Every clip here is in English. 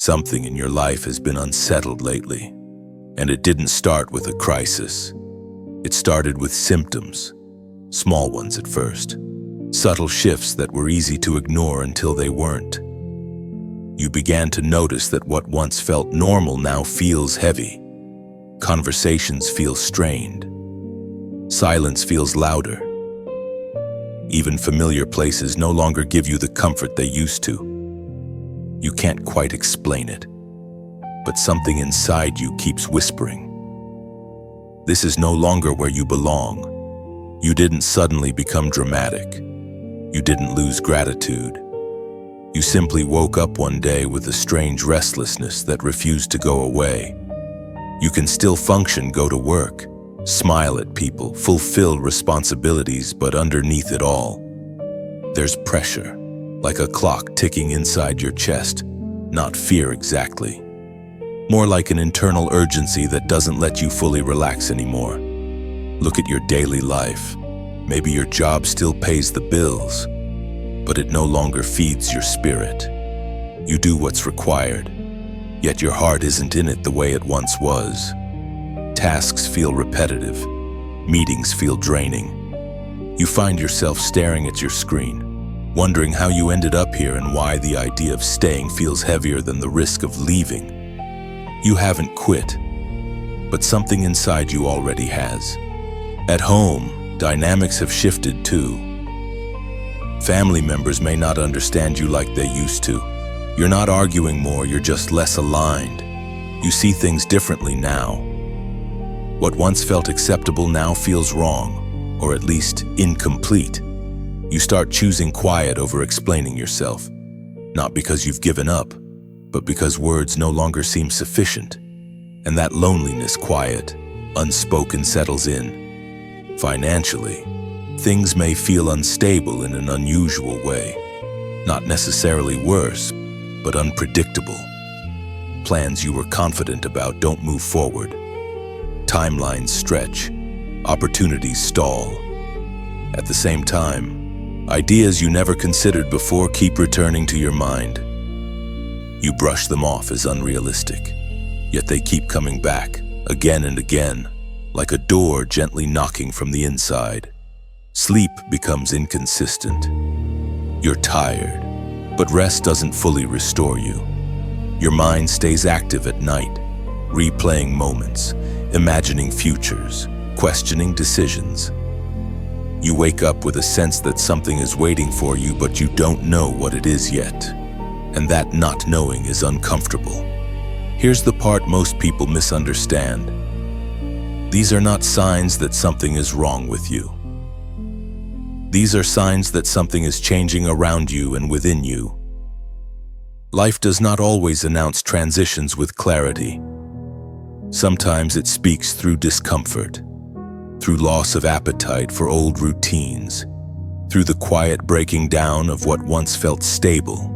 Something in your life has been unsettled lately, and it didn't start with a crisis. It started with symptoms, small ones at first, subtle shifts that were easy to ignore until they weren't. You began to notice that what once felt normal now feels heavy. Conversations feel strained. Silence feels louder. Even familiar places no longer give you the comfort they used to. You can't quite explain it, but something inside you keeps whispering. This is no longer where you belong. You didn't suddenly become dramatic. You didn't lose gratitude. You simply woke up one day with a strange restlessness that refused to go away. You can still function, go to work, smile at people, fulfill responsibilities, but underneath it all, there's pressure, like a clock ticking inside your chest. Not fear exactly. More like an internal urgency that doesn't let you fully relax anymore. Look at your daily life. Maybe your job still pays the bills, but it no longer feeds your spirit. You do what's required, yet your heart isn't in it the way it once was. Tasks feel repetitive. Meetings feel draining. You find yourself staring at your screen, wondering how you ended up here and why the idea of staying feels heavier than the risk of leaving. You haven't quit, but something inside you already has. At home, dynamics have shifted too. Family members may not understand you like they used to. You're not arguing more, you're just less aligned. You see things differently now. What once felt acceptable now feels wrong, or at least incomplete. You start choosing quiet over explaining yourself, not because you've given up, but because words no longer seem sufficient. And that loneliness, quiet, unspoken, settles in. Financially, things may feel unstable in an unusual way. Not necessarily worse, but unpredictable. Plans you were confident about don't move forward. Timelines stretch. Opportunities stall. At the same time, ideas you never considered before keep returning to your mind. You brush them off as unrealistic, yet they keep coming back, again and again, like a door gently knocking from the inside. Sleep becomes inconsistent. You're tired, but rest doesn't fully restore you. Your mind stays active at night, replaying moments, imagining futures, questioning decisions. You wake up with a sense that something is waiting for you, but you don't know what it is yet. And that not knowing is uncomfortable. Here's the part most people misunderstand. These are not signs that something is wrong with you. These are signs that something is changing around you and within you. Life does not always announce transitions with clarity. Sometimes it speaks through discomfort, through loss of appetite for old routines, through the quiet breaking down of what once felt stable.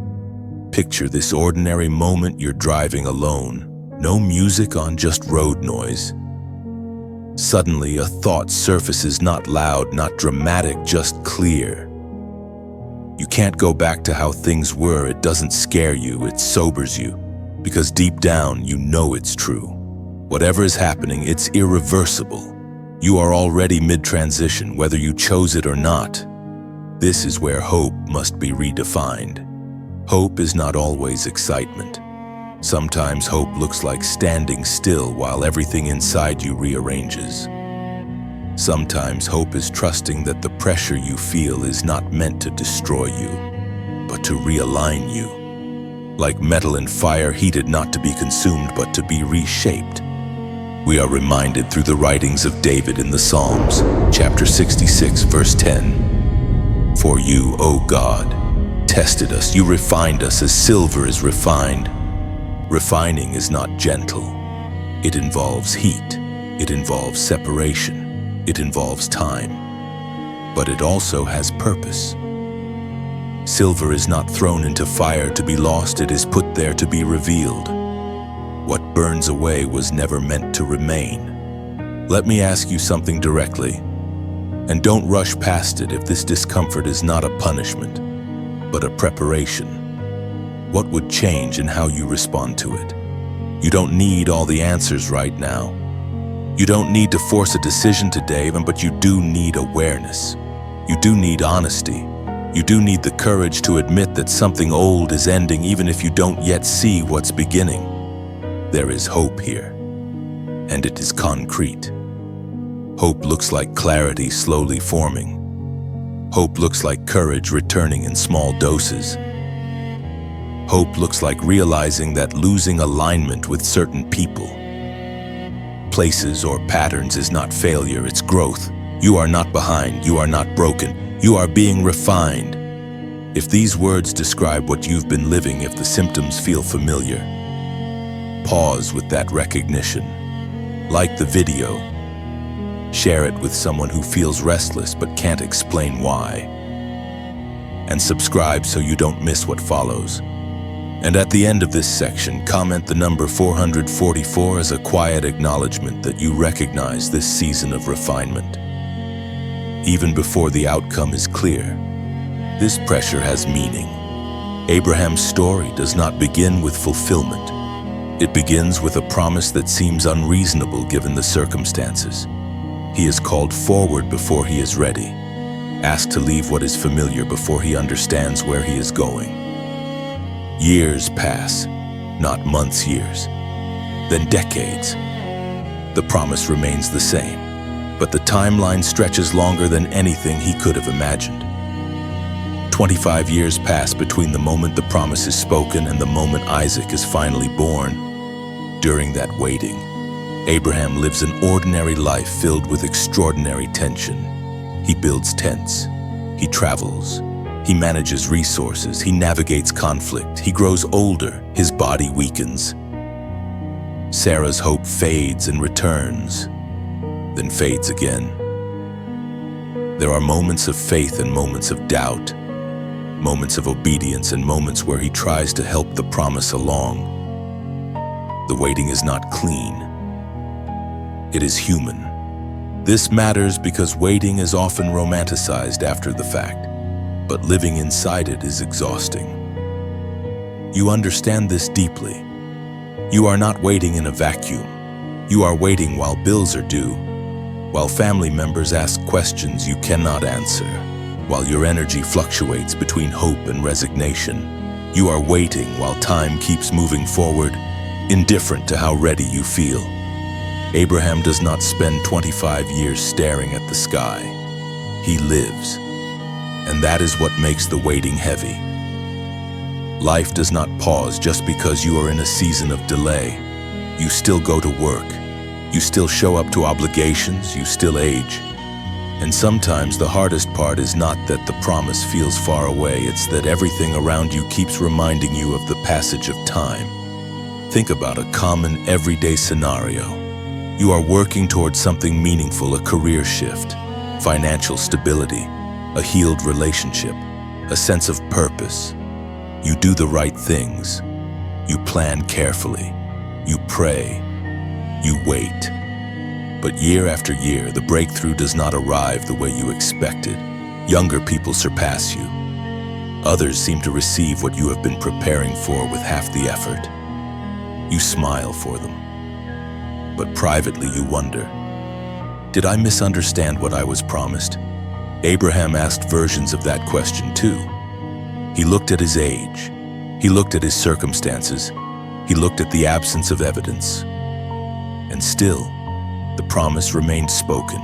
Picture this ordinary moment: you're driving alone, no music on, just road noise. Suddenly, a thought surfaces, not loud, not dramatic, just clear. You can't go back to how things were. It doesn't scare you, it sobers you, because deep down you know it's true. Whatever is happening, it's irreversible. You are already mid-transition, whether you chose it or not. This is where hope must be redefined. Hope is not always excitement. Sometimes hope looks like standing still while everything inside you rearranges. Sometimes hope is trusting that the pressure you feel is not meant to destroy you, but to realign you. Like metal in fire, heated not to be consumed, but to be reshaped. We are reminded through the writings of David in the Psalms, chapter 66, verse 10. For you, O God, tested us, you refined us as silver is refined. Refining is not gentle. It involves heat. It involves separation. It involves time. But it also has purpose. Silver is not thrown into fire to be lost, it is put there to be revealed. What burns away was never meant to remain. Let me ask you something directly, and don't rush past it if this discomfort is not a punishment, but a preparation. What would change in how you respond to it? You don't need all the answers right now. You don't need to force a decision today, but you do need awareness. You do need honesty. You do need the courage to admit that something old is ending even if you don't yet see what's beginning. There is hope here, and it is concrete. Hope looks like clarity slowly forming. Hope looks like courage returning in small doses. Hope looks like realizing that losing alignment with certain people, places, or patterns is not failure, it's growth. You are not behind, you are not broken, you are being refined. If these words describe what you've been living, if the symptoms feel familiar, pause with that recognition. Like the video, share it with someone who feels restless but can't explain why. And subscribe so you don't miss what follows. And at the end of this section, comment the number 444 as a quiet acknowledgement that you recognize this season of refinement. Even before the outcome is clear, this pressure has meaning. Abraham's story does not begin with fulfillment. It begins with a promise that seems unreasonable given the circumstances. He is called forward before he is ready, asked to leave what is familiar before he understands where he is going. Years pass, not months, years, then decades. The promise remains the same, but the timeline stretches longer than anything he could have imagined. 25 years pass between the moment the promise is spoken and the moment Isaac is finally born. During that waiting, Abraham lives an ordinary life filled with extraordinary tension. He builds tents, he travels, he manages resources, he navigates conflict, he grows older, his body weakens. Sarah's hope fades and returns, then fades again. There are moments of faith and moments of doubt, moments of obedience and moments where he tries to help the promise along. The waiting is not clean. It is human. This matters because waiting is often romanticized after the fact, but living inside it is exhausting. You understand this deeply. You are not waiting in a vacuum. You are waiting while bills are due, while family members ask questions you cannot answer, while your energy fluctuates between hope and resignation. You are waiting while time keeps moving forward, indifferent to how ready you feel. Abraham does not spend 25 years staring at the sky. He lives. And that is what makes the waiting heavy. Life does not pause just because you are in a season of delay. You still go to work. You still show up to obligations. You still age. And sometimes the hardest part is not that the promise feels far away. It's that everything around you keeps reminding you of the passage of time. Think about a common, everyday scenario. You are working towards something meaningful, a career shift, financial stability, a healed relationship, a sense of purpose. You do the right things. You plan carefully. You pray. You wait. But year after year, the breakthrough does not arrive the way you expected. Younger people surpass you. Others seem to receive what you have been preparing for with half the effort. You smile for them. But privately you wonder, did I misunderstand what I was promised? Abraham asked versions of that question too. He looked at his age. He looked at his circumstances. He looked at the absence of evidence. And still, the promise remained spoken,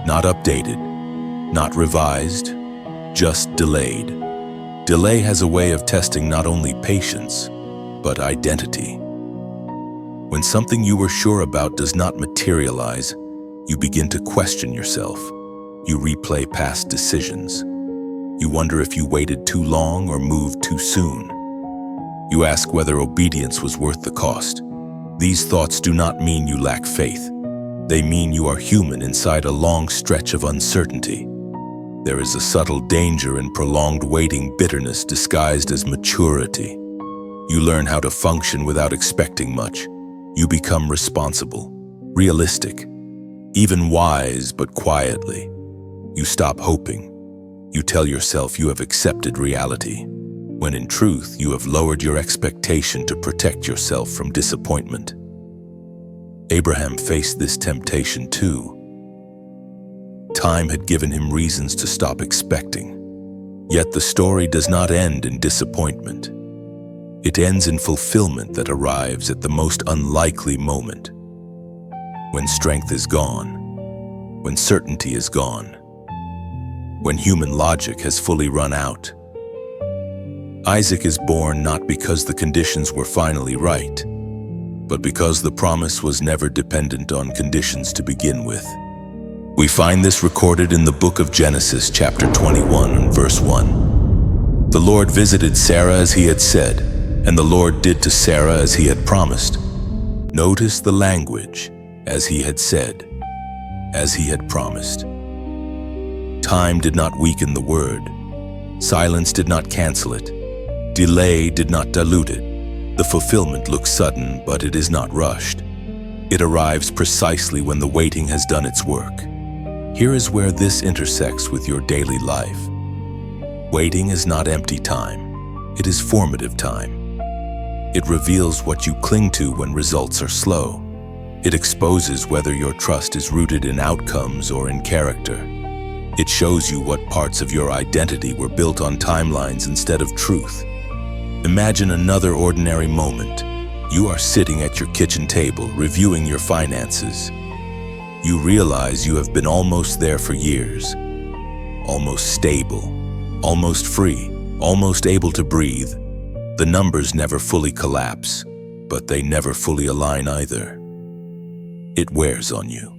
not updated, not revised, just delayed. Delay has a way of testing not only patience, but identity. When something you were sure about does not materialize, you begin to question yourself. You replay past decisions. You wonder if you waited too long or moved too soon. You ask whether obedience was worth the cost. These thoughts do not mean you lack faith. They mean you are human inside a long stretch of uncertainty. There is a subtle danger in prolonged waiting, bitterness disguised as maturity. You learn how to function without expecting much. You become responsible, realistic, even wise, but quietly. You stop hoping. You tell yourself you have accepted reality. when in truth you have lowered your expectation to protect yourself from disappointment. Abraham faced this temptation too. Time had given him reasons to stop expecting. Yet the story does not end in disappointment. It ends in fulfillment that arrives at the most unlikely moment. When strength is gone, when certainty is gone, when human logic has fully run out. Isaac is born not because the conditions were finally right, but because the promise was never dependent on conditions to begin with. We find this recorded in the book of Genesis, chapter 21, and verse 1. The Lord visited Sarah as he had said, and the Lord did to Sarah as he had promised. Notice the language, as he had said, as he had promised. Time did not weaken the word. Silence did not cancel it. Delay did not dilute it. The fulfillment looks sudden, but it is not rushed. It arrives precisely when the waiting has done its work. Here is where this intersects with your daily life. Waiting is not empty time. It is formative time. It reveals what you cling to when results are slow. It exposes whether your trust is rooted in outcomes or in character. It shows you what parts of your identity were built on timelines instead of truth. Imagine another ordinary moment. You are sitting at your kitchen table, reviewing your finances. You realize you have been almost there for years. Almost stable, almost free, almost able to breathe. The numbers never fully collapse, but they never fully align either. It wears on you.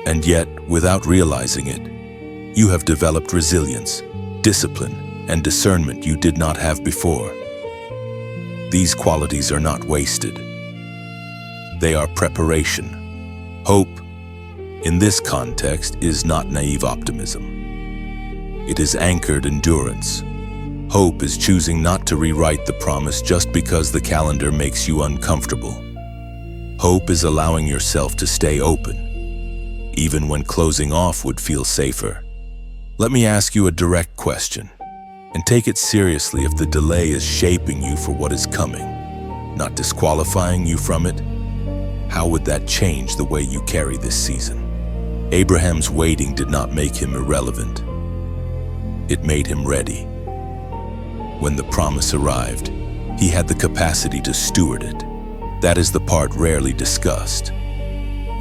And yet, without realizing it, you have developed resilience, discipline, and discernment you did not have before. These qualities are not wasted. They are preparation. Hope, in this context, is not naive optimism. It is anchored endurance. Hope is choosing not to rewrite the promise just because the calendar makes you uncomfortable. Hope is allowing yourself to stay open, even when closing off would feel safer. Let me ask you a direct question, and take it seriously if the delay is shaping you for what is coming, not disqualifying you from it. How would that change the way you carry this season? Abraham's waiting did not make him irrelevant. It made him ready. When the promise arrived, he had the capacity to steward it. That is the part rarely discussed.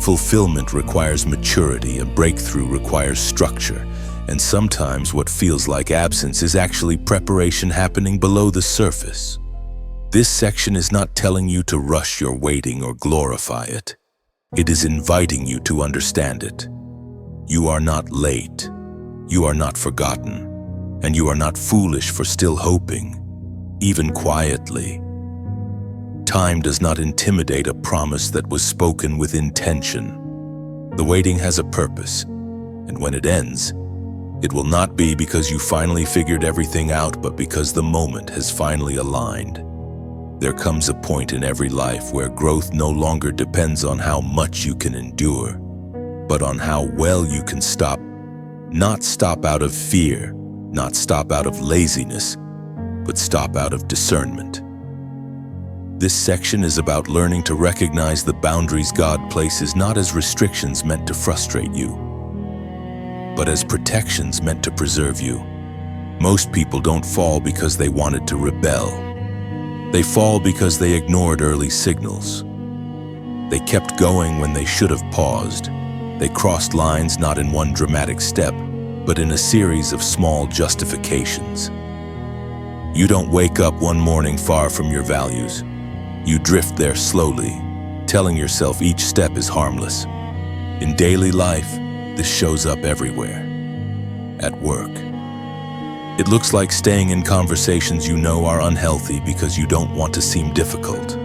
Fulfillment requires maturity, a breakthrough requires structure, and sometimes what feels like absence is actually preparation happening below the surface. This section is not telling you to rush your waiting or glorify it. It is inviting you to understand it. You are not late. You are not forgotten. And you are not foolish for still hoping, even quietly. Time does not intimidate a promise that was spoken with intention. The waiting has a purpose, and when it ends, it will not be because you finally figured everything out, but because the moment has finally aligned. There comes a point in every life where growth no longer depends on how much you can endure, but on how well you can stop. Not stop out of fear, not stop out of laziness, but stop out of discernment. This section is about learning to recognize the boundaries God places not as restrictions meant to frustrate you, but as protections meant to preserve you. Most people don't fall because they wanted to rebel. They fall because they ignored early signals. They kept going when they should have paused. They crossed lines not in one dramatic step, but in a series of small justifications. You don't wake up one morning far from your values. You drift there slowly, telling yourself each step is harmless. In daily life, this shows up everywhere. At work. It looks like staying in conversations you know are unhealthy because you don't want to seem difficult.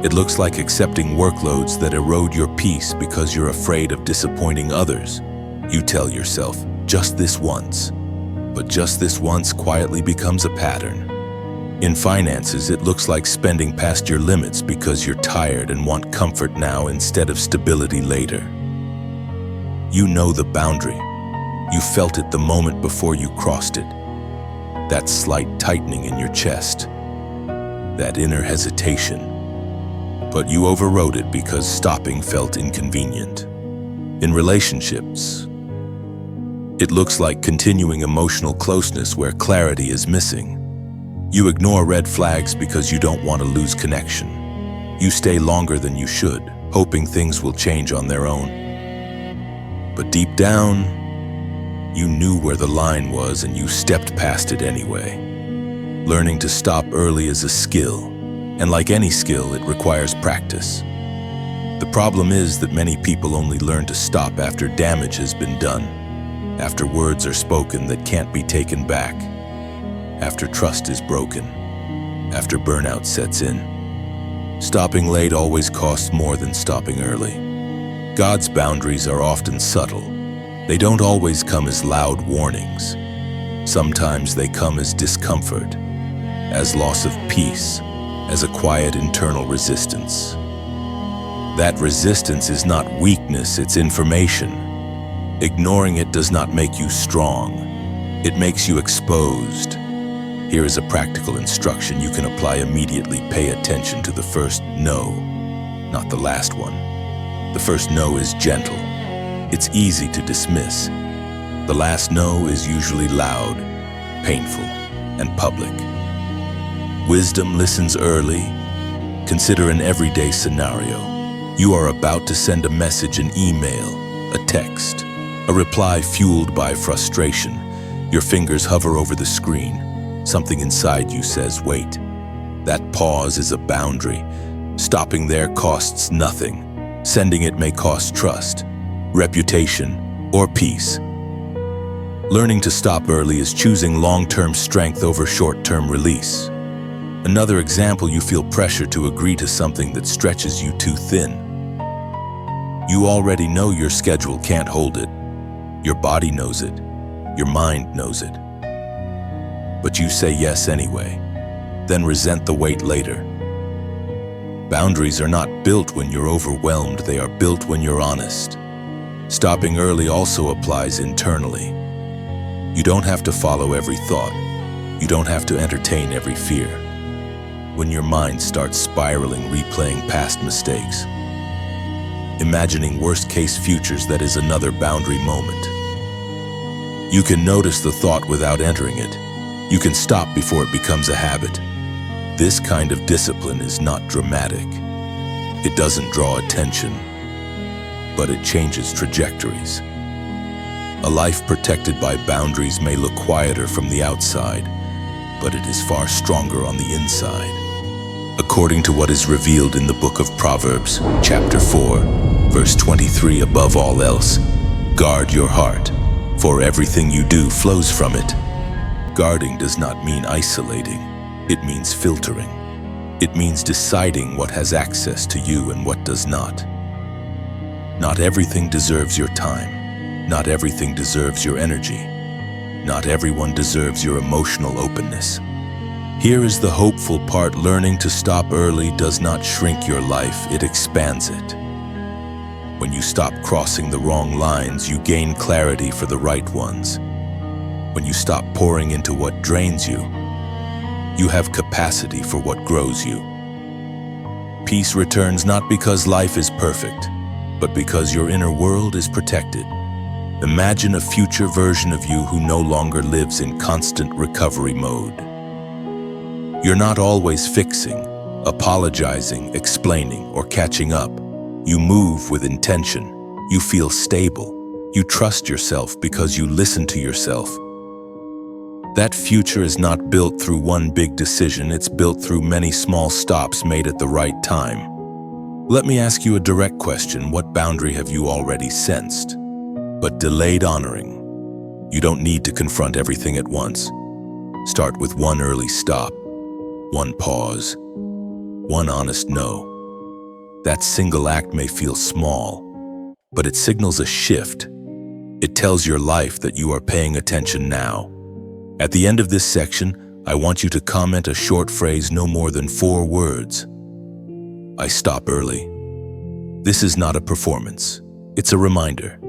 It looks like accepting workloads that erode your peace because you're afraid of disappointing others. You tell yourself, just this once. But just this once quietly becomes a pattern. In finances, it looks like spending past your limits because you're tired and want comfort now instead of stability later. You know the boundary. You felt it the moment before you crossed it. that slight tightening in your chest, that inner hesitation. But you overrode it because stopping felt inconvenient. In relationships, it looks like continuing emotional closeness where clarity is missing. You ignore red flags because you don't want to lose connection. You stay longer than you should, hoping things will change on their own. But deep down, you knew where the line was and you stepped past it anyway. Learning to stop early is a skill, and like any skill, it requires practice. The problem is that many people only learn to stop after damage has been done, after words are spoken that can't be taken back, after trust is broken, after burnout sets in. Stopping late always costs more than stopping early. God's boundaries are often subtle. They don't always come as loud warnings. Sometimes they come as discomfort, as loss of peace, as a quiet internal resistance. That resistance is not weakness, it's information. Ignoring it does not make you strong. It makes you exposed. Here is a practical instruction you can apply immediately. Pay attention to the first no, not the last one. The first no is gentle. It's easy to dismiss. The last no is usually loud, painful, and public. Wisdom listens early. Consider an everyday scenario. You are about to send a message, an email, a text, a reply fueled by frustration. Your fingers hover over the screen. Something inside you says, wait. That pause is a boundary. Stopping there costs nothing. Sending it may cost trust, reputation, or peace. Learning to stop early is choosing long-term strength over short-term release. Another example, you feel pressure to agree to something that stretches you too thin. You already know your schedule can't hold it. Your body knows it. Your mind knows it. But you say yes anyway, then resent the wait later. Boundaries are not built when you're overwhelmed, they are built when you're honest. Stopping early also applies internally. You don't have to follow every thought. You don't have to entertain every fear. When your mind starts spiraling, replaying past mistakes, imagining worst-case futures, that is another boundary moment. You can notice the thought without entering it. You can stop before it becomes a habit. This kind of discipline is not dramatic. It doesn't draw attention, but it changes trajectories. A life protected by boundaries may look quieter from the outside, but it is far stronger on the inside. According to what is revealed in the book of Proverbs, chapter 4, verse 23, above all else, guard your heart, for everything you do flows from it. Guarding does not mean isolating. It means filtering. It means deciding what has access to you and what does not. Not everything deserves your time. Not everything deserves your energy. Not everyone deserves your emotional openness. Here is the hopeful part. Learning to stop early does not shrink your life, it expands it. When you stop crossing the wrong lines, you gain clarity for the right ones. When you stop pouring into what drains you, you have capacity for what grows you. Peace returns not because life is perfect, but because your inner world is protected. Imagine a future version of you who no longer lives in constant recovery mode. You're not always fixing, apologizing, explaining, or catching up. You move with intention. You feel stable. You trust yourself because you listen to yourself. That future is not built through one big decision, it's built through many small stops made at the right time. Let me ask you a direct question. What boundary have you already sensed, but delayed honoring? You don't need to confront everything at once. Start with one early stop, one pause, one honest no. That single act may feel small, but it signals a shift. It tells your life that you are paying attention now. At the end of this section, I want you to comment a short phrase, no more than 4 words. I stop early. This is not a performance. It's a reminder,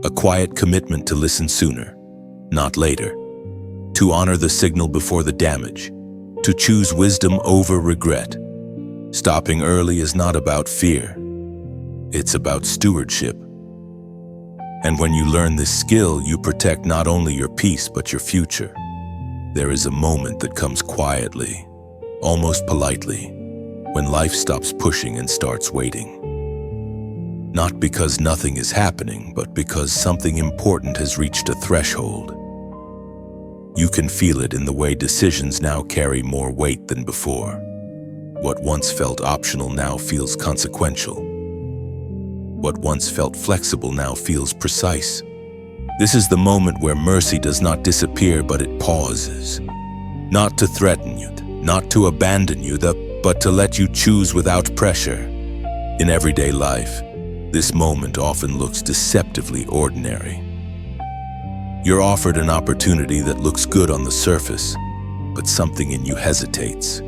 a quiet commitment to listen sooner, not later, to honor the signal before the damage, to choose wisdom over regret. Stopping early is not about fear. It's about stewardship. And when you learn this skill, you protect not only your peace but your future. There is a moment that comes quietly, almost politely, when life stops pushing and starts waiting. Not because nothing is happening, but because something important has reached a threshold. You can feel it in the way decisions now carry more weight than before. What once felt optional now feels consequential. What once felt flexible now feels precise. This is the moment where mercy does not disappear, but it pauses. Not to threaten you, not to abandon you, but to let you choose without pressure. In everyday life, this moment often looks deceptively ordinary. You're offered an opportunity that looks good on the surface, but something in you hesitates.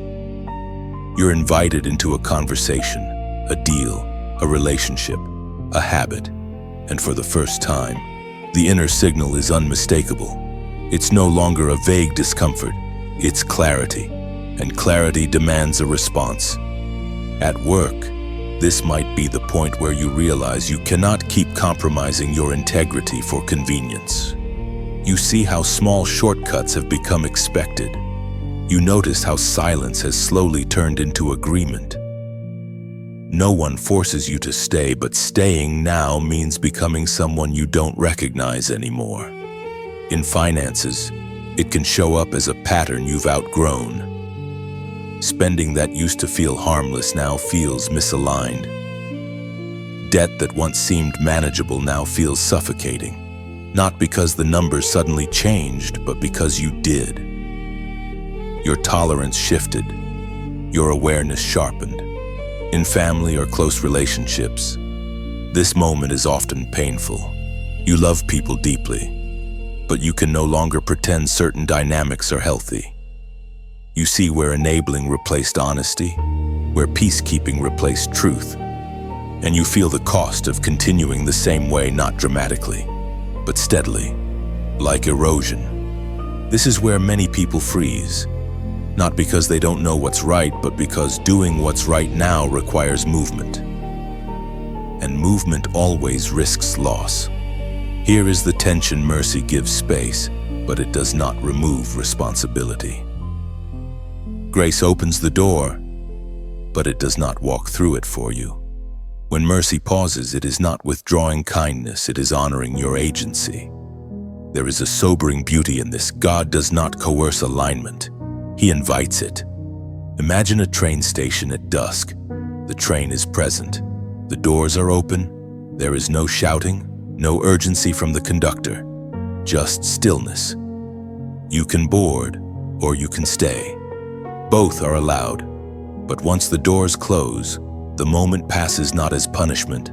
You're invited into a conversation, a deal, a relationship, a habit, and for the first time, the inner signal is unmistakable. It's no longer a vague discomfort, it's clarity, and clarity demands a response. At work, this might be the point where you realize you cannot keep compromising your integrity for convenience. You see how small shortcuts have become expected. You notice how silence has slowly turned into agreement. No one forces you to stay, but staying now means becoming someone you don't recognize anymore. In finances, it can show up as a pattern you've outgrown. Spending that used to feel harmless now feels misaligned. Debt that once seemed manageable now feels suffocating, not because the numbers suddenly changed, but because you did. Your tolerance shifted, your awareness sharpened. In family or close relationships, this moment is often painful. You love people deeply, but you can no longer pretend certain dynamics are healthy. You see where enabling replaced honesty, where peacekeeping replaced truth, and you feel the cost of continuing the same way, not dramatically, but steadily, like erosion. This is where many people freeze, not because they don't know what's right, but because doing what's right now requires movement. And movement always risks loss. Here is the tension: mercy gives space, but it does not remove responsibility. Grace opens the door, but it does not walk through it for you. When mercy pauses, it is not withdrawing kindness, it is honoring your agency. There is a sobering beauty in this. God does not coerce alignment. He invites it. Imagine a train station at dusk. The train is present. The doors are open. There is no shouting, no urgency from the conductor, just stillness. You can board or you can stay. Both are allowed. But once the doors close, the moment passes not as punishment,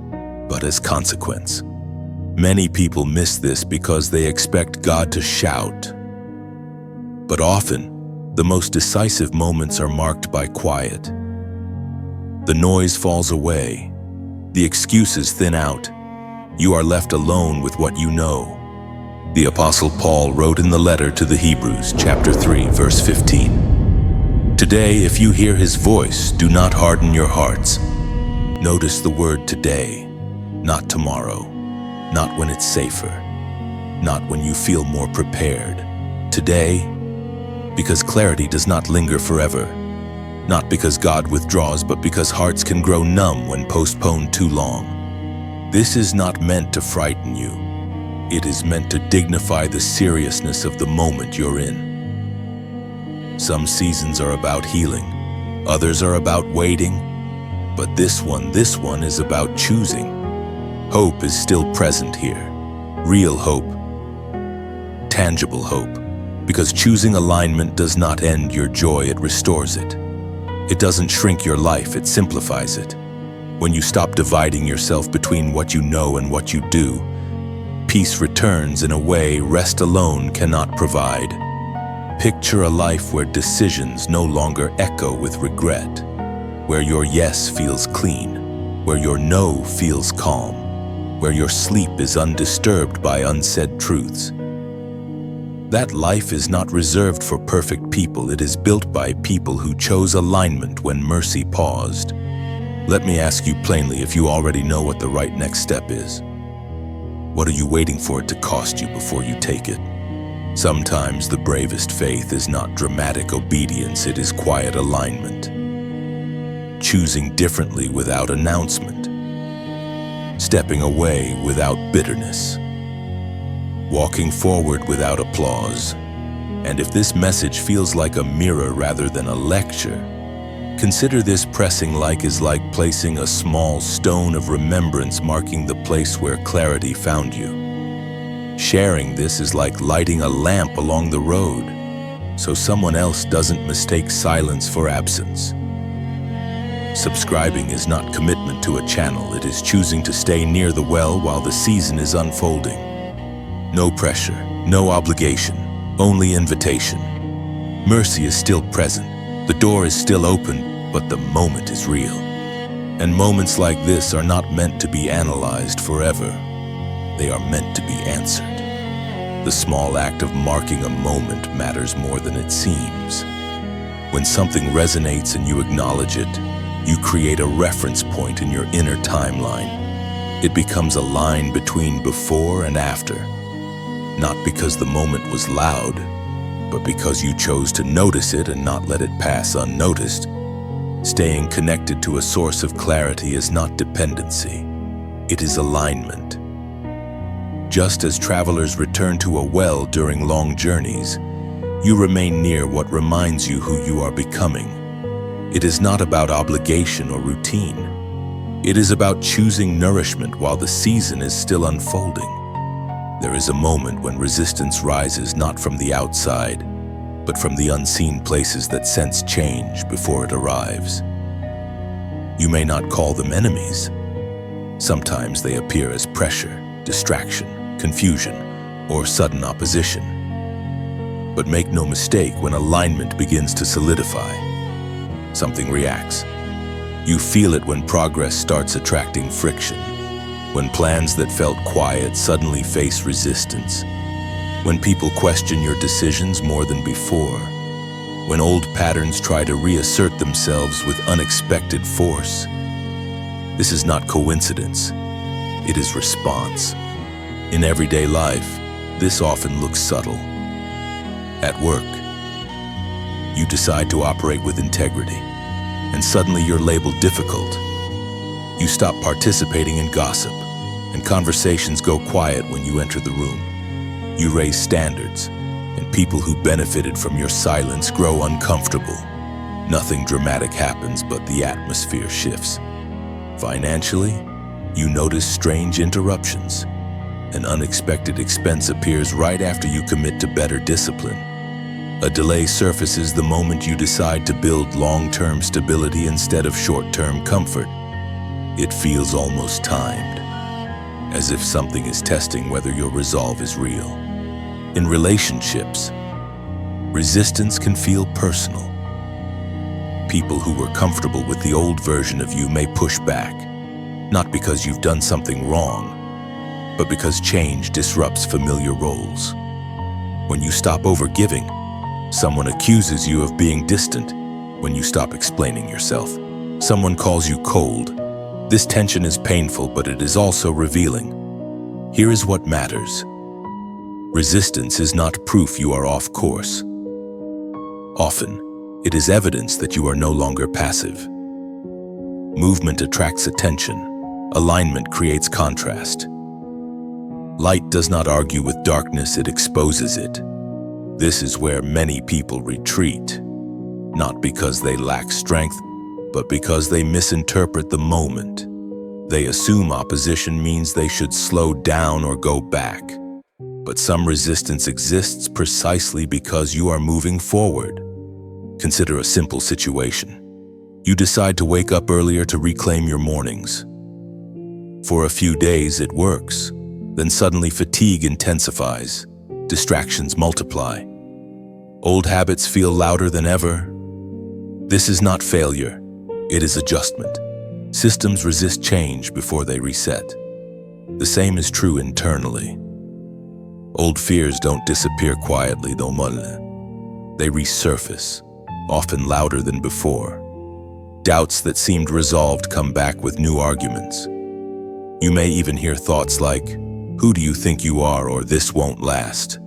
but as consequence. Many people miss this because they expect God to shout. But often, the most decisive moments are marked by quiet. The noise falls away. The excuses thin out. You are left alone with what you know. The Apostle Paul wrote in the letter to the Hebrews, chapter 3, verse 15. Today, if you hear his voice, do not harden your hearts. Notice the word today, not tomorrow, not when it's safer, not when you feel more prepared. Today, because clarity does not linger forever. Not because God withdraws, but because hearts can grow numb when postponed too long. This is not meant to frighten you. It is meant to dignify the seriousness of the moment you're in. Some seasons are about healing, others are about waiting, but this one is about choosing. Hope is still present here. Real hope, tangible hope, because choosing alignment does not end your joy, it restores it. It doesn't shrink your life, it simplifies it. When you stop dividing yourself between what you know and what you do, peace returns in a way rest alone cannot provide. Picture a life where decisions no longer echo with regret, where your yes feels clean, where your no feels calm, where your sleep is undisturbed by unsaid truths. That life is not reserved for perfect people. It is built by people who chose alignment when mercy paused. Let me ask you plainly if you already know what the right next step is. What are you waiting for it to cost you before you take it? Sometimes the bravest faith is not dramatic obedience, it is quiet alignment. Choosing differently without announcement. Stepping away without bitterness. Walking forward without applause. And if this message feels like a mirror rather than a lecture, consider this pressing like is like placing a small stone of remembrance marking the place where clarity found you. Sharing this is like lighting a lamp along the road, so someone else doesn't mistake silence for absence. Subscribing is not commitment to a channel, it is choosing to stay near the well while the season is unfolding. No pressure, no obligation, only invitation. Mercy is still present. The door is still open, but the moment is real. And moments like this are not meant to be analyzed forever. They are meant to be answered. The small act of marking a moment matters more than it seems. When something resonates and you acknowledge it, you create a reference point in your inner timeline. It becomes a line between before and after. Not because the moment was loud, but because you chose to notice it and not let it pass unnoticed. Staying connected to a source of clarity is not dependency, it is alignment. Just as travelers return to a well during long journeys, you remain near what reminds you who you are becoming. It is not about obligation or routine. It is about choosing nourishment while the season is still unfolding. There is a moment when resistance rises not from the outside, but from the unseen places that sense change before it arrives. You may not call them enemies. Sometimes they appear as pressure, distraction, confusion, or sudden opposition. But make no mistake, when alignment begins to solidify, something reacts. You feel it when progress starts attracting friction, when plans that felt quiet suddenly face resistance, when people question your decisions more than before, when old patterns try to reassert themselves with unexpected force. This is not coincidence, it is response. In everyday life, this often looks subtle. At work, you decide to operate with integrity, and suddenly you're labeled difficult. You stop participating in gossip, and conversations go quiet when you enter the room. You raise standards, and people who benefited from your silence grow uncomfortable. Nothing dramatic happens, but the atmosphere shifts. Financially, you notice strange interruptions. An unexpected expense appears right after you commit to better discipline. A delay surfaces the moment you decide to build long-term stability instead of short-term comfort. It feels almost timed, as if something is testing whether your resolve is real. In relationships, resistance can feel personal. People who were comfortable with the old version of you may push back, not because you've done something wrong, but because change disrupts familiar roles. When you stop overgiving, someone accuses you of being distant. When you stop explaining yourself, someone calls you cold. This tension is painful, but it is also revealing. Here is what matters. Resistance is not proof you are off course. Often, it is evidence that you are no longer passive. Movement attracts attention. Alignment creates contrast. Light does not argue with darkness, it exposes it. This is where many people retreat, not because they lack strength, but because they misinterpret the moment. They assume opposition means they should slow down or go back. But some resistance exists precisely because you are moving forward. Consider a simple situation. You decide to wake up earlier to reclaim your mornings. For a few days it works, then suddenly fatigue intensifies, distractions multiply. Old habits feel louder than ever. This is not failure, it is adjustment. Systems resist change before they reset. The same is true internally. Old fears don't disappear quietly, though. They resurface, often louder than before. Doubts that seemed resolved come back with new arguments. You may even hear thoughts like, "Who do you think you are?" or "This won't last."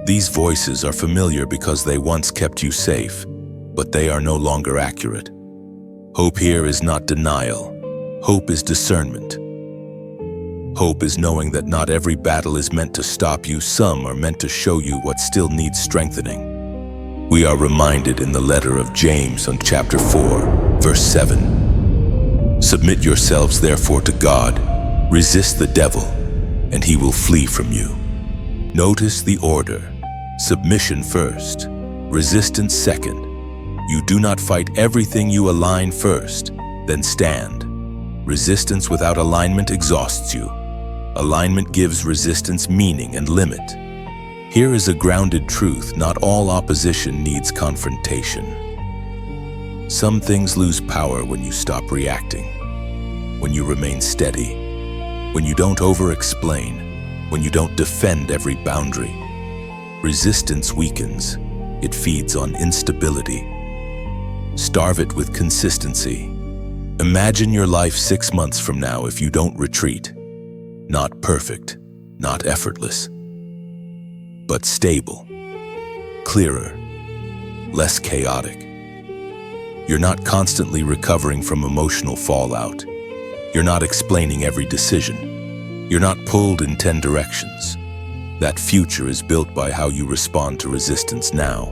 These voices are familiar because they once kept you safe, but they are no longer accurate. Hope here is not denial. Hope is discernment. Hope is knowing that not every battle is meant to stop you. Some are meant to show you what still needs strengthening. We are reminded in the letter of James on chapter 4, verse 7. Submit yourselves therefore to God, resist the devil, and he will flee from you. Notice the order. Submission first, resistance second. You do not fight everything, you align first, then stand. Resistance without alignment exhausts you. Alignment gives resistance meaning and limit. Here is a grounded truth: not all opposition needs confrontation. Some things lose power when you stop reacting, when you remain steady, when you don't over-explain, when you don't defend every boundary. Resistance weakens. It feeds on instability. Starve it with consistency. Imagine your life 6 months from now if you don't retreat. Not perfect, not effortless, but stable, clearer, less chaotic. You're not constantly recovering from emotional fallout. You're not explaining every decision. You're not pulled in 10 directions. That future is built by how you respond to resistance now.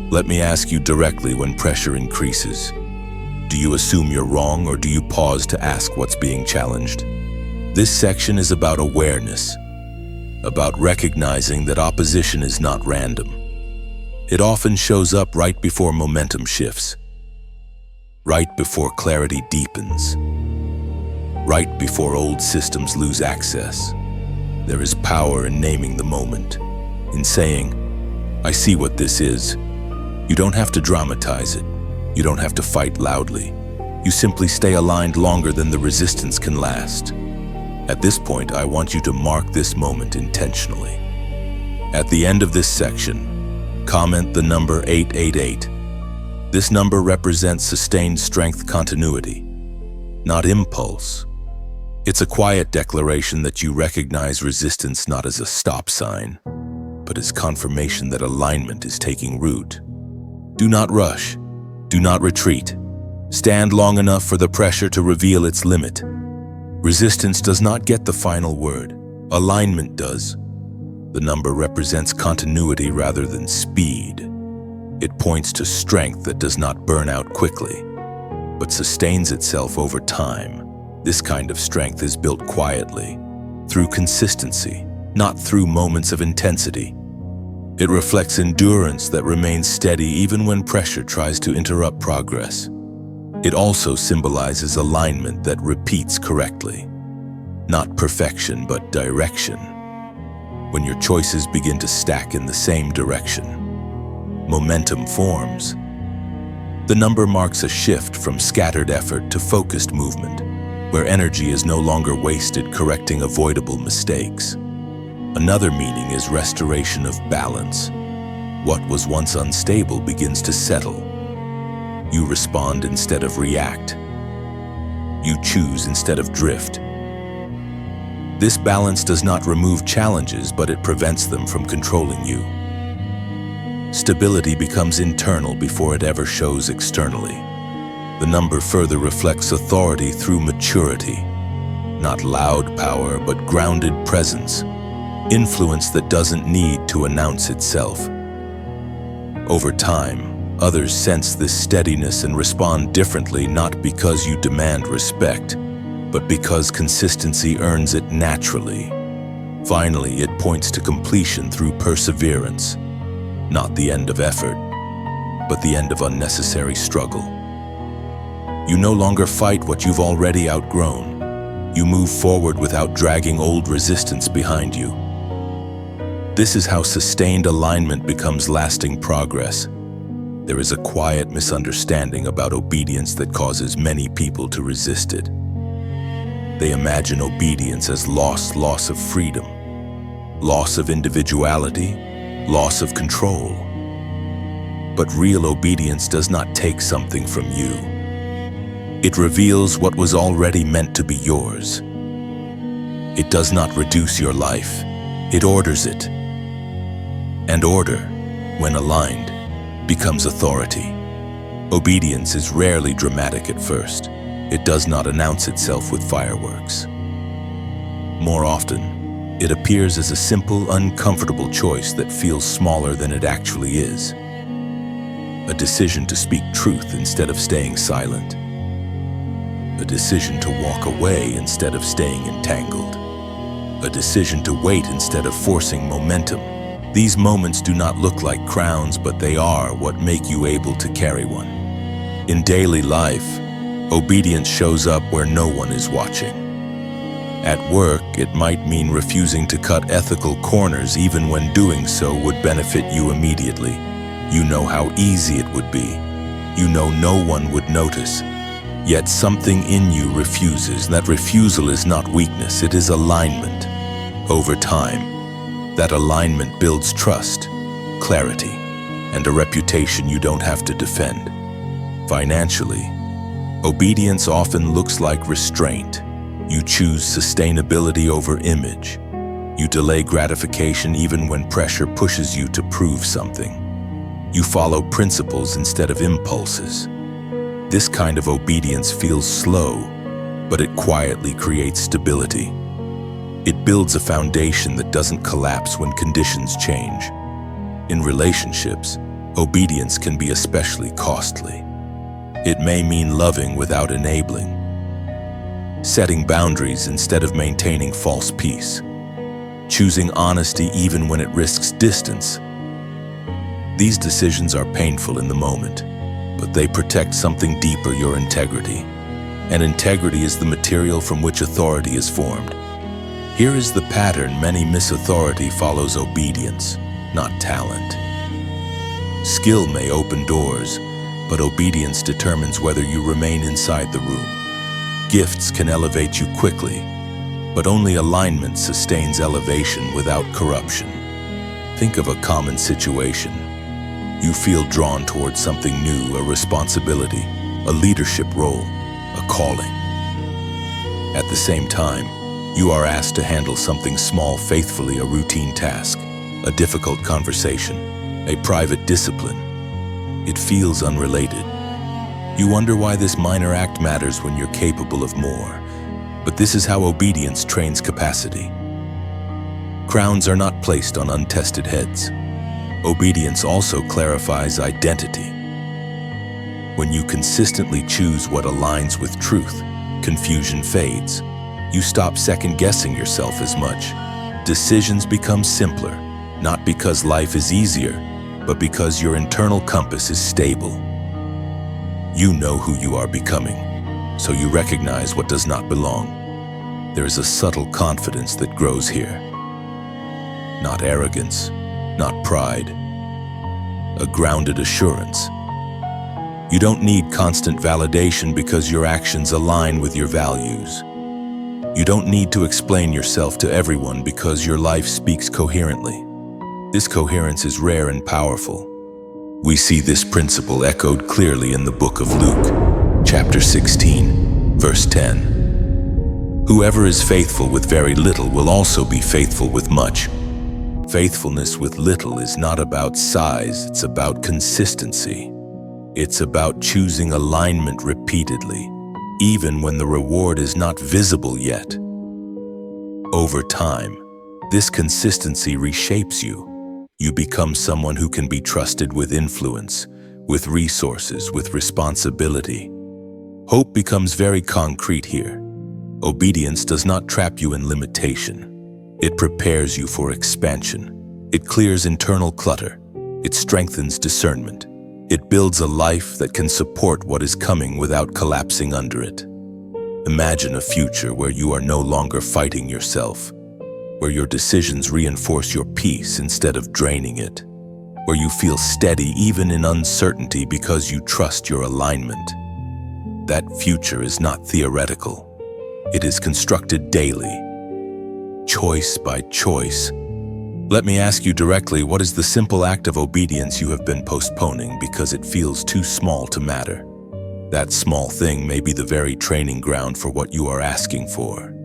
Let me ask you directly: when pressure increases, do you assume you're wrong, or do you pause to ask what's being challenged? This section is about awareness, about recognizing that opposition is not random. It often shows up right before momentum shifts, right before clarity deepens, right before old systems lose access. There is power in naming the moment, in saying, "I see what this is." You don't have to dramatize it. You don't have to fight loudly. You simply stay aligned longer than the resistance can last. At this point, I want you to mark this moment intentionally. At the end of this section, comment the number 888. This number represents sustained strength continuity, not impulse. It's a quiet declaration that you recognize resistance not as a stop sign, but as confirmation that alignment is taking root. Do not rush. Do not retreat. Stand long enough for the pressure to reveal its limit. Resistance does not get the final word. Alignment does. The number represents continuity rather than speed. It points to strength that does not burn out quickly, but sustains itself over time. This kind of strength is built quietly, through consistency, not through moments of intensity. It reflects endurance that remains steady even when pressure tries to interrupt progress. It also symbolizes alignment that repeats correctly. Not perfection, but direction. When your choices begin to stack in the same direction, momentum forms. The number marks a shift from scattered effort to focused movement, where energy is no longer wasted correcting avoidable mistakes. Another meaning is restoration of balance. What was once unstable begins to settle. You respond instead of react. You choose instead of drift. This balance does not remove challenges, but it prevents them from controlling you. Stability becomes internal before it ever shows externally. The number further reflects authority through maturity. Not loud power, but grounded presence. Influence that doesn't need to announce itself. Over time, others sense this steadiness and respond differently, not because you demand respect, but because consistency earns it naturally. Finally, it points to completion through perseverance, not the end of effort, but the end of unnecessary struggle. You no longer fight what you've already outgrown. You move forward without dragging old resistance behind you. This is how sustained alignment becomes lasting progress. There is a quiet misunderstanding about obedience that causes many people to resist it. They imagine obedience as loss of freedom. loss of individuality, loss of control. But real obedience does not take something from you. It reveals what was already meant to be yours. It does not reduce your life, it orders it. And order, when aligned, becomes authority. Obedience is rarely dramatic at first. It does not announce itself with fireworks. More often, it appears as a simple, uncomfortable choice that feels smaller than it actually is. A decision to speak truth instead of staying silent. A decision to walk away instead of staying entangled. A decision to wait instead of forcing momentum. These moments do not look like crowns, but they are what make you able to carry one. In daily life, obedience shows up where no one is watching. At work, it might mean refusing to cut ethical corners even when doing so would benefit you immediately. You know how easy it would be. You know no one would notice. Yet something in you refuses. That refusal is not weakness, it is alignment. Over time, that alignment builds trust, clarity, and a reputation you don't have to defend. Financially, obedience often looks like restraint. You choose sustainability over image. You delay gratification even when pressure pushes you to prove something. You follow principles instead of impulses. This kind of obedience feels slow, but it quietly creates stability. It builds a foundation that doesn't collapse when conditions change. In relationships, obedience can be especially costly. It may mean loving without enabling, setting boundaries instead of maintaining false peace, choosing honesty even when it risks distance. These decisions are painful in the moment, but they protect something deeper, your integrity. And integrity is the material from which authority is formed. Here is the pattern many miss: authority follows obedience, not talent. Skill may open doors, but obedience determines whether you remain inside the room. Gifts can elevate you quickly, but only alignment sustains elevation without corruption. Think of a common situation. You feel drawn towards something new, a responsibility, a leadership role, a calling. At the same time, you are asked to handle something small faithfully, a routine task, a difficult conversation, a private discipline. It feels unrelated. You wonder why this minor act matters when you're capable of more. But this is how obedience trains capacity. Crowns are not placed on untested heads. Obedience also clarifies identity. When you consistently choose what aligns with truth, confusion fades. You stop second-guessing yourself as much. Decisions become simpler, not because life is easier, but because your internal compass is stable. You know who you are becoming, so you recognize what does not belong. There is a subtle confidence that grows here. Not arrogance, not pride, a grounded assurance. You don't need constant validation because your actions align with your values. You don't need to explain yourself to everyone because your life speaks coherently. This coherence is rare and powerful. We see this principle echoed clearly in the book of Luke, chapter 16, verse 10. Whoever is faithful with very little will also be faithful with much. Faithfulness with little is not about size, it's about consistency. It's about choosing alignment repeatedly, even when the reward is not visible yet. Over time, this consistency reshapes you. You become someone who can be trusted with influence, with resources, with responsibility. Hope becomes very concrete here. Obedience does not trap you in limitation. It prepares you for expansion. It clears internal clutter. It strengthens discernment. It builds a life that can support what is coming without collapsing under it. Imagine a future where you are no longer fighting yourself, where your decisions reinforce your peace instead of draining it, where you feel steady even in uncertainty because you trust your alignment. That future is not theoretical. It is constructed daily, choice by choice, Let me ask you directly, what is the simple act of obedience you have been postponing because it feels too small to matter? That small thing may be the very training ground for what you are asking for.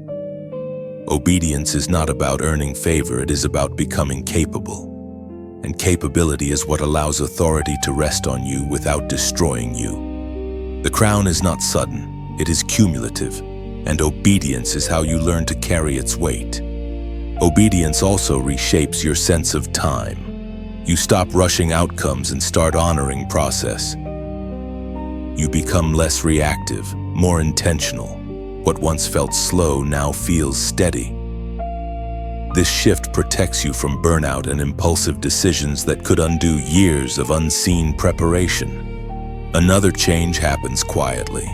Obedience is not about earning favor, it is about becoming capable. And capability is what allows authority to rest on you without destroying you. The crown is not sudden, it is cumulative, and obedience is how you learn to carry its weight. Obedience also reshapes your sense of time. You stop rushing outcomes and start honoring process. You become less reactive, more intentional. What once felt slow now feels steady. This shift protects you from burnout and impulsive decisions that could undo years of unseen preparation. Another change happens quietly.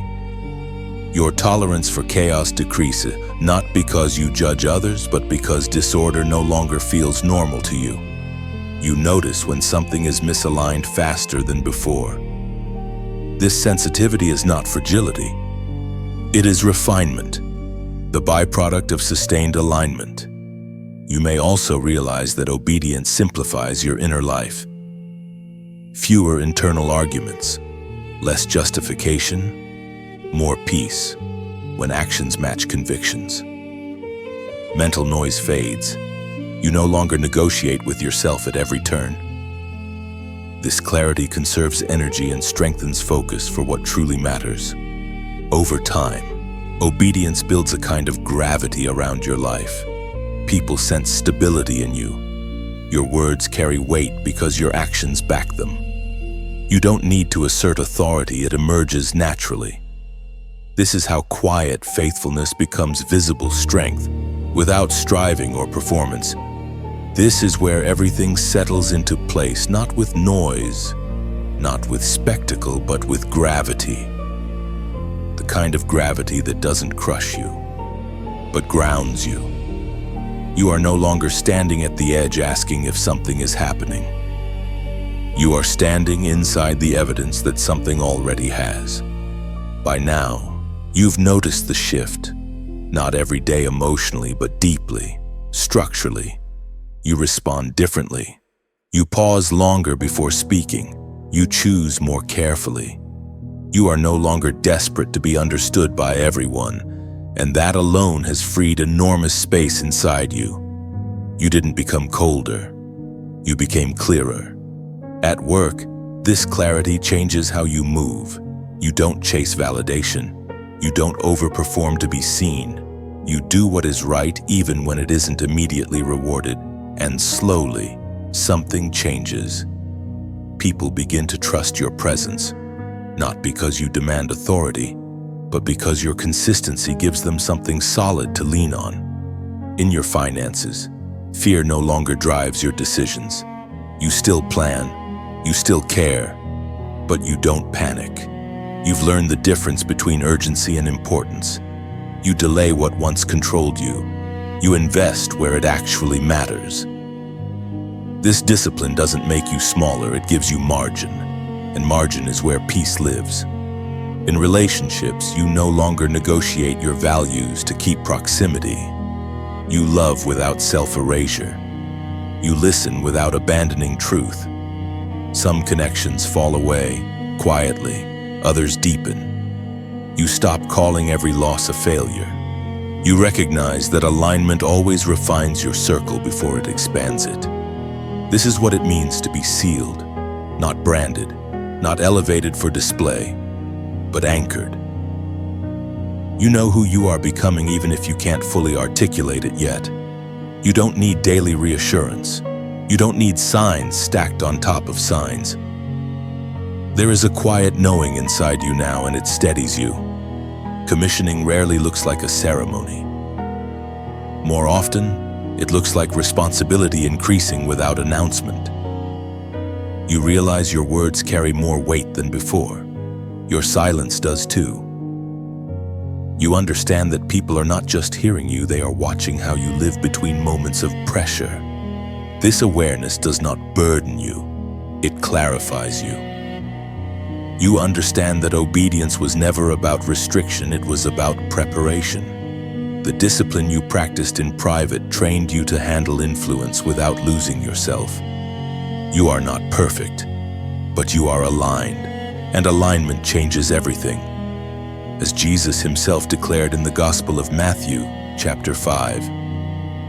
Your tolerance for chaos decreases, not because you judge others, but because disorder no longer feels normal to you. You notice when something is misaligned faster than before. This sensitivity is not fragility. It is refinement, the byproduct of sustained alignment. You may also realize that obedience simplifies your inner life. Fewer internal arguments, less justification, more peace when actions match convictions. Mental noise fades. You no longer negotiate with yourself at every turn. This clarity conserves energy and strengthens focus for what truly matters. Over time, obedience builds a kind of gravity around your life. People sense stability in you. Your words carry weight because your actions back them. You don't need to assert authority, it emerges naturally. This is how quiet faithfulness becomes visible strength, without striving or performance. This is where everything settles into place, not with noise, not with spectacle, but with gravity. The kind of gravity that doesn't crush you, but grounds you. You are no longer standing at the edge asking if something is happening. You are standing inside the evidence that something already has. By now, you've noticed the shift, not every day emotionally, but deeply, structurally. You respond differently. You pause longer before speaking. You choose more carefully. You are no longer desperate to be understood by everyone, and that alone has freed enormous space inside you. You didn't become colder. You became clearer. At work, this clarity changes how you move. You don't chase validation. You don't overperform to be seen. You do what is right even when it isn't immediately rewarded, and slowly, something changes. People begin to trust your presence, not because you demand authority, but because your consistency gives them something solid to lean on. In your finances, fear no longer drives your decisions. You still plan, you still care, but you don't panic. You've learned the difference between urgency and importance. You delay what once controlled you. You invest where it actually matters. This discipline doesn't make you smaller, it gives you margin. And margin is where peace lives. In relationships, you no longer negotiate your values to keep proximity. You love without self-erasure. You listen without abandoning truth. Some connections fall away, quietly. Others deepen. You stop calling every loss a failure. You recognize that alignment always refines your circle before it expands it. This is what it means to be sealed, not branded, not elevated for display, but anchored. You know who you are becoming even if you can't fully articulate it yet. You don't need daily reassurance. You don't need signs stacked on top of signs. There is a quiet knowing inside you now, and it steadies you. Commissioning rarely looks like a ceremony. More often, it looks like responsibility increasing without announcement. You realize your words carry more weight than before. Your silence does too. You understand that people are not just hearing you, they are watching how you live between moments of pressure. This awareness does not burden you, it clarifies you. You understand that obedience was never about restriction, it was about preparation. The discipline you practiced in private trained you to handle influence without losing yourself. You are not perfect, but you are aligned, and alignment changes everything. As Jesus himself declared in the Gospel of Matthew, chapter 5,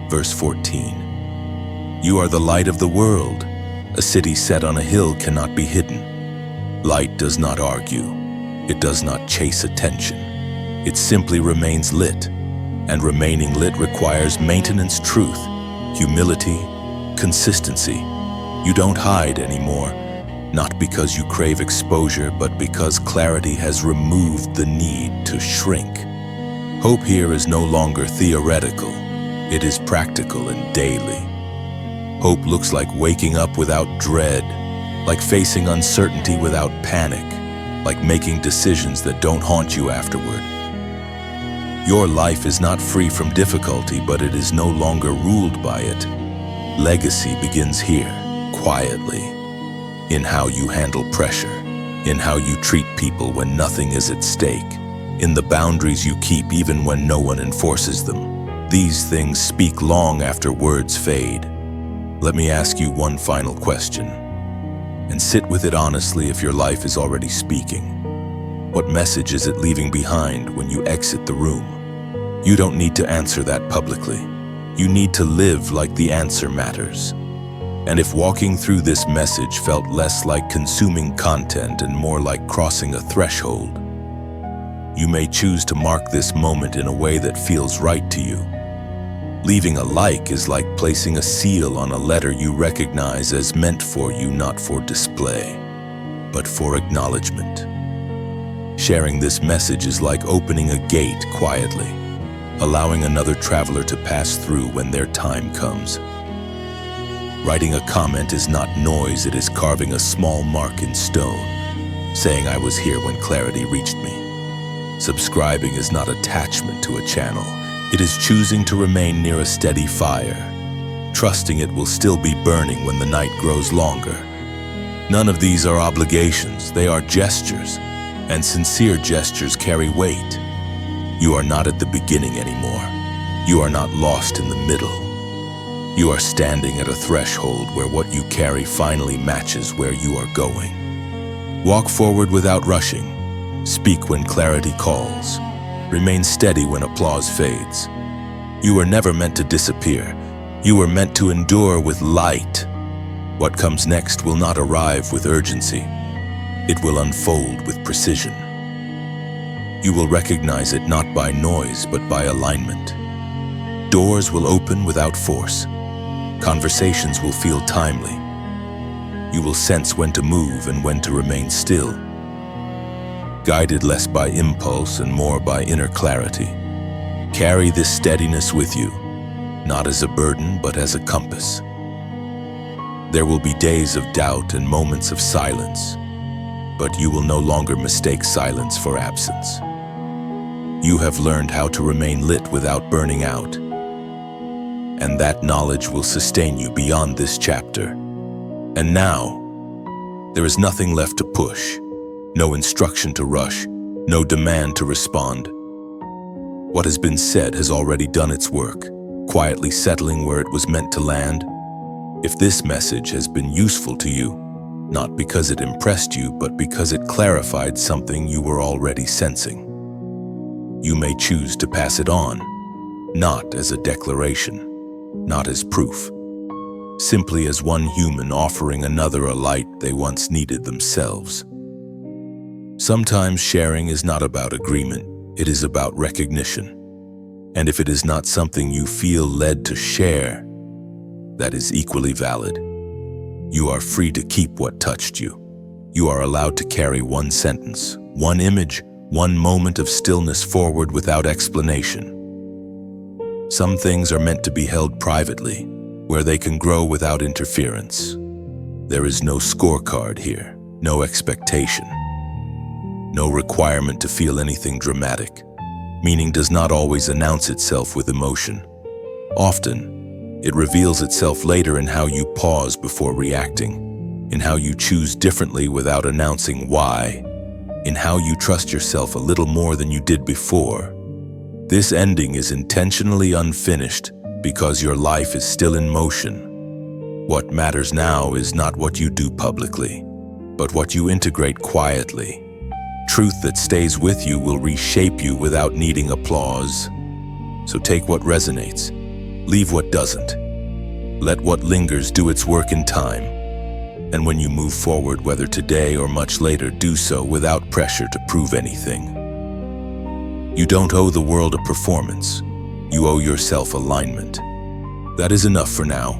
verse 14, "You are the light of the world. A city set on a hill cannot be hidden." Light does not argue. It does not chase attention. It simply remains lit, and remaining lit requires maintenance, truth, humility, consistency. You don't hide anymore, not because you crave exposure, but because clarity has removed the need to shrink. Hope here is no longer theoretical. It is practical and daily. Hope looks like waking up without dread, like facing uncertainty without panic, like making decisions that don't haunt you afterward. Your life is not free from difficulty, but it is no longer ruled by it. Legacy begins here, quietly, in how you handle pressure, in how you treat people when nothing is at stake, in the boundaries you keep even when no one enforces them. These things speak long after words fade. Let me ask you one final question, and sit with it honestly if your life is already speaking. What message is it leaving behind when you exit the room? You don't need to answer that publicly. You need to live like the answer matters. And if walking through this message felt less like consuming content and more like crossing a threshold, you may choose to mark this moment in a way that feels right to you. Leaving a like is like placing a seal on a letter you recognize as meant for you, not for display, but for acknowledgement. Sharing this message is like opening a gate quietly, allowing another traveler to pass through when their time comes. Writing a comment is not noise, it is carving a small mark in stone, saying I was here when clarity reached me. Subscribing is not attachment to a channel. It is choosing to remain near a steady fire, trusting it will still be burning when the night grows longer. None of these are obligations, they are gestures, and sincere gestures carry weight. You are not at the beginning anymore. You are not lost in the middle. You are standing at a threshold where what you carry finally matches where you are going. Walk forward without rushing. Speak when clarity calls. Remain steady when applause fades. You were never meant to disappear. You were meant to endure with light. What comes next will not arrive with urgency. It will unfold with precision. You will recognize it not by noise, but by alignment. Doors will open without force. Conversations will feel timely. You will sense when to move and when to remain still. Guided less by impulse and more by inner clarity. Carry this steadiness with you, not as a burden, but as a compass. There will be days of doubt and moments of silence, but you will no longer mistake silence for absence. You have learned how to remain lit without burning out, and that knowledge will sustain you beyond this chapter. And now, there is nothing left to push. No instruction to rush, no demand to respond. What has been said has already done its work, quietly settling where it was meant to land. If this message has been useful to you, not because it impressed you, but because it clarified something you were already sensing, you may choose to pass it on, not as a declaration, not as proof, simply as one human offering another a light they once needed themselves. Sometimes sharing is not about agreement, it is about recognition. And if it is not something you feel led to share, that is equally valid. You are free to keep what touched you. You are allowed to carry one sentence, one image, one moment of stillness forward without explanation. Some things are meant to be held privately, where they can grow without interference. There is no scorecard here, no expectation. No requirement to feel anything dramatic. Meaning does not always announce itself with emotion. Often, it reveals itself later in how you pause before reacting, in how you choose differently without announcing why, in how you trust yourself a little more than you did before. This ending is intentionally unfinished because your life is still in motion. What matters now is not what you do publicly, but what you integrate quietly. Truth that stays with you will reshape you without needing applause. So take what resonates, leave what doesn't. Let what lingers do its work in time. And when you move forward, whether today or much later, do so without pressure to prove anything. You don't owe the world a performance. You owe yourself alignment. That is enough for now.